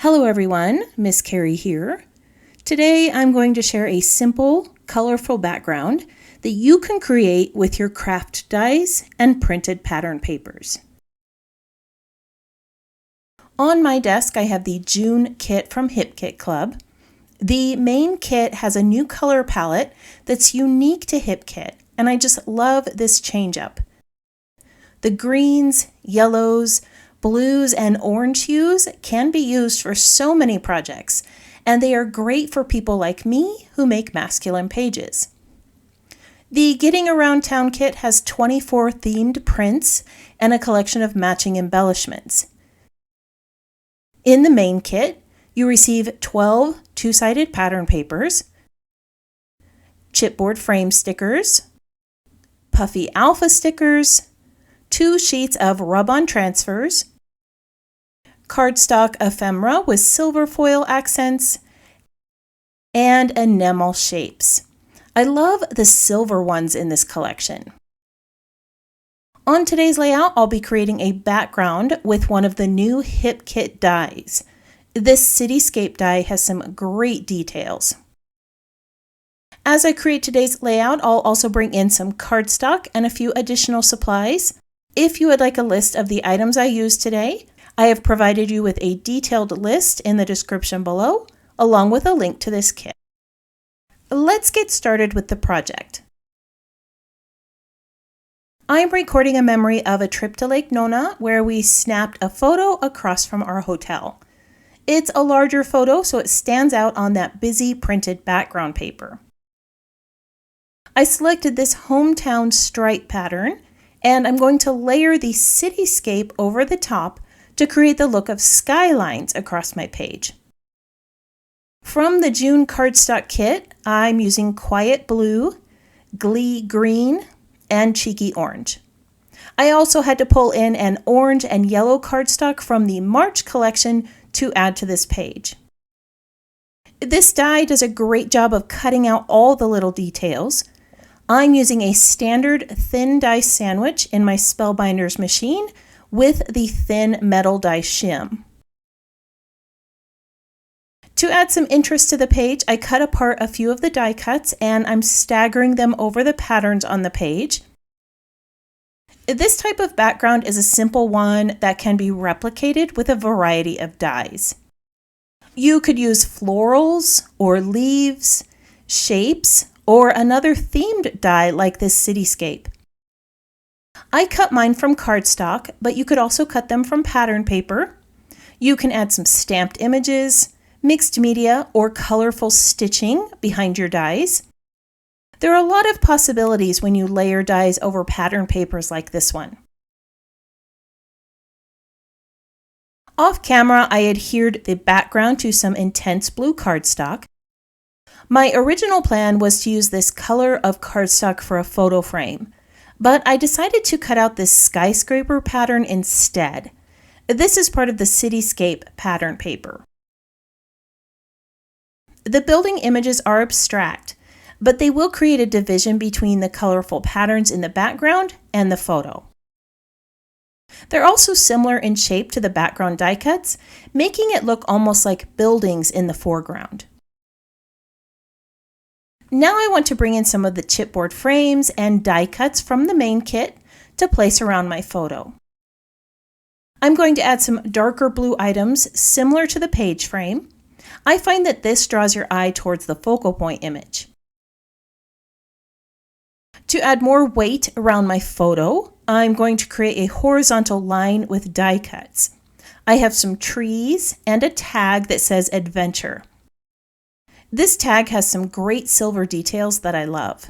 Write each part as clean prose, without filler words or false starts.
Hello everyone, Miss Carrie here. Today I'm going to share a simple, colorful background that you can create with your craft dies and printed pattern papers. On my desk I have the June kit from Hip Kit Club. The main kit has a new color palette that's unique to Hip Kit, and I just love this change up. The greens, yellows, blues, and orange hues can be used for so many projects, and they are great for people like me who make masculine pages. The Getting Around Town kit has 24 themed prints and a collection of matching embellishments. In the main kit, you receive 12 two-sided pattern papers, chipboard frame stickers, puffy alpha stickers, 2 sheets of rub-on transfers, cardstock ephemera with silver foil accents, and enamel shapes. I love the silver ones in this collection. On today's layout, I'll be creating a background with one of the new Hip Kit dies. This cityscape die has some great details. As I create today's layout, I'll also bring in some cardstock and a few additional supplies. If you would like a list of the items I used today, I have provided you with a detailed list in the description below, along with a link to this kit. Let's get started with the project. I'm recording a memory of a trip to Lake Nona where we snapped a photo across from our hotel. It's a larger photo, so it stands out on that busy printed background paper. I selected this hometown stripe pattern, and I'm going to layer the cityscape over the top to create the look of skylines across my page. From the June cardstock kit, I'm using Quiet Blue, Glee Green, and Cheeky Orange. I also had to pull in an orange and yellow cardstock from the March collection to add to this page. This die does a great job of cutting out all the little details. I'm using a standard thin die sandwich in my Spellbinders machine with the thin metal die shim. To add some interest to the page, I cut apart a few of the die cuts and I'm staggering them over the patterns on the page. This type of background is a simple one that can be replicated with a variety of dies. You could use florals or leaves, shapes, or another themed die like this cityscape. I cut mine from cardstock, but you could also cut them from pattern paper. You can add some stamped images, mixed media, or colorful stitching behind your dies. There are a lot of possibilities when you layer dies over pattern papers like this one. Off camera, I adhered the background to some intense blue cardstock. My original plan was to use this color of cardstock for a photo frame, but I decided to cut out this skyscraper pattern instead. This is part of the cityscape pattern paper. The building images are abstract, but they will create a division between the colorful patterns in the background and the photo. They're also similar in shape to the background die cuts, making it look almost like buildings in the foreground. Now I want to bring in some of the chipboard frames and die cuts from the main kit to place around my photo. I'm going to add some darker blue items similar to the page frame. I find that this draws your eye towards the focal point image. To add more weight around my photo, I'm going to create a horizontal line with die cuts. I have some trees and a tag that says Adventure. This tag has some great silver details that I love.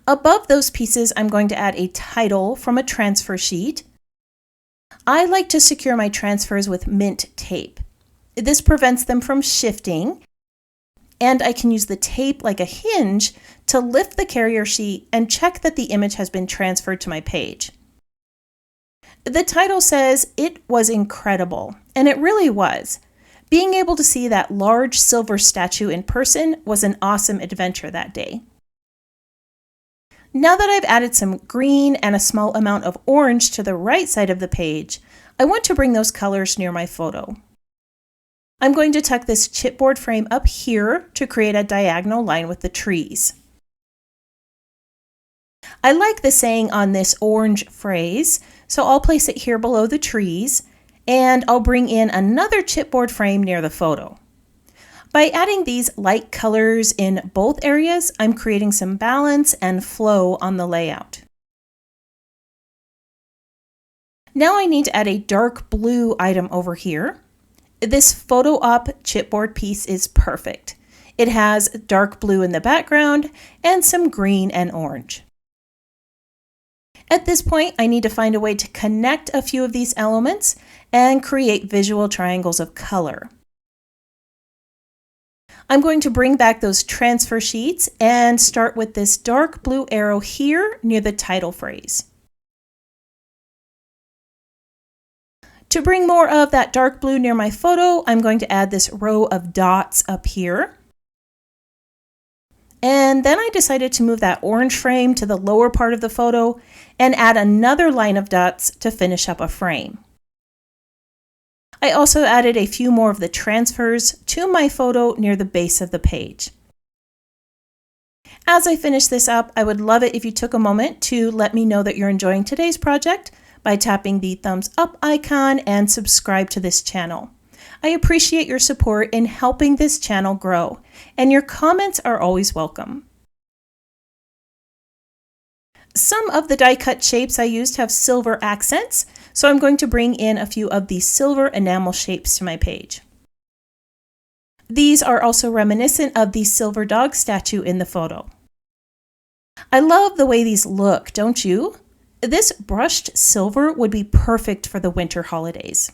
Above those pieces, I'm going to add a title from a transfer sheet. I like to secure my transfers with mint tape. This prevents them from shifting, and I can use the tape like a hinge to lift the carrier sheet and check that the image has been transferred to my page. The title says, "It was incredible," and it really was. Being able to see that large silver statue in person was an awesome adventure that day. Now that I've added some green and a small amount of orange to the right side of the page, I want to bring those colors near my photo. I'm going to tuck this chipboard frame up here to create a diagonal line with the trees. I like the saying on this orange phrase, so I'll place it here below the trees, and I'll bring in another chipboard frame near the photo. By adding these light colors in both areas, I'm creating some balance and flow on the layout. Now I need to add a dark blue item over here. This photo op chipboard piece is perfect. It has dark blue in the background and some green and orange. At this point, I need to find a way to connect a few of these elements and create visual triangles of color. I'm going to bring back those transfer sheets and start with this dark blue arrow here near the title phrase. To bring more of that dark blue near my photo, I'm going to add this row of dots up here. And then I decided to move that orange frame to the lower part of the photo and add another line of dots to finish up a frame. I also added a few more of the transfers to my photo near the base of the page. As I finish this up, I would love it if you took a moment to let me know that you're enjoying today's project by tapping the thumbs up icon and subscribe to this channel. I appreciate your support in helping this channel grow, and your comments are always welcome. Some of the die cut shapes I used have silver accents, so I'm going to bring in a few of these silver enamel shapes to my page. These are also reminiscent of the silver dog statue in the photo. I love the way these look, don't you? This brushed silver would be perfect for the winter holidays.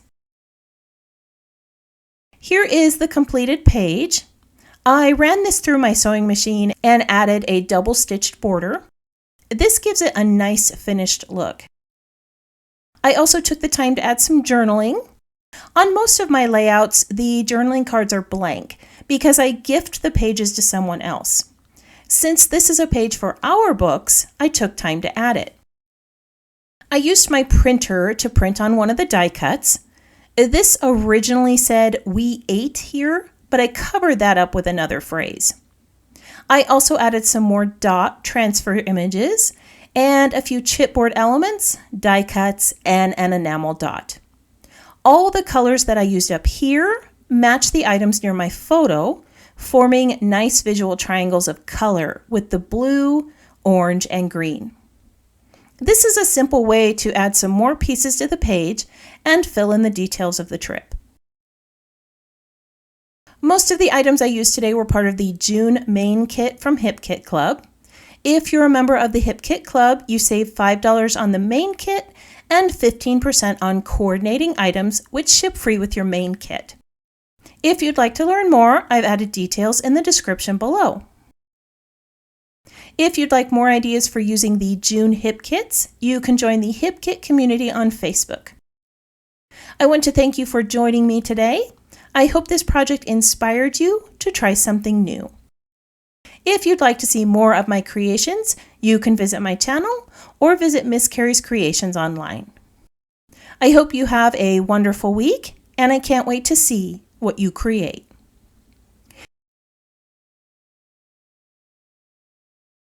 Here is the completed page. I ran this through my sewing machine and added a double-stitched border. This gives it a nice finished look. I also took the time to add some journaling. On most of my layouts, the journaling cards are blank because I gift the pages to someone else. Since this is a page for our books, I took time to add it. I used my printer to print on one of the die cuts. This originally said "We ate" here, but I covered that up with another phrase. I also added some more dot transfer images and a few chipboard elements, die cuts, and an enamel dot. All the colors that I used up here match the items near my photo, forming nice visual triangles of color with the blue, orange, and green. This is a simple way to add some more pieces to the page and fill in the details of the trip. Most of the items I used today were part of the June main kit from Hip Kit Club. If you're a member of the Hip Kit Club, you save $5 on the main kit and 15% on coordinating items, which ship free with your main kit. If you'd like to learn more, I've added details in the description below. If you'd like more ideas for using the June Hip Kits, you can join the Hip Kit community on Facebook. I want to thank you for joining me today. I hope this project inspired you to try something new. If you'd like to see more of my creations, you can visit my channel or visit Miss Carrie's Creations online. I hope you have a wonderful week, and I can't wait to see what you create.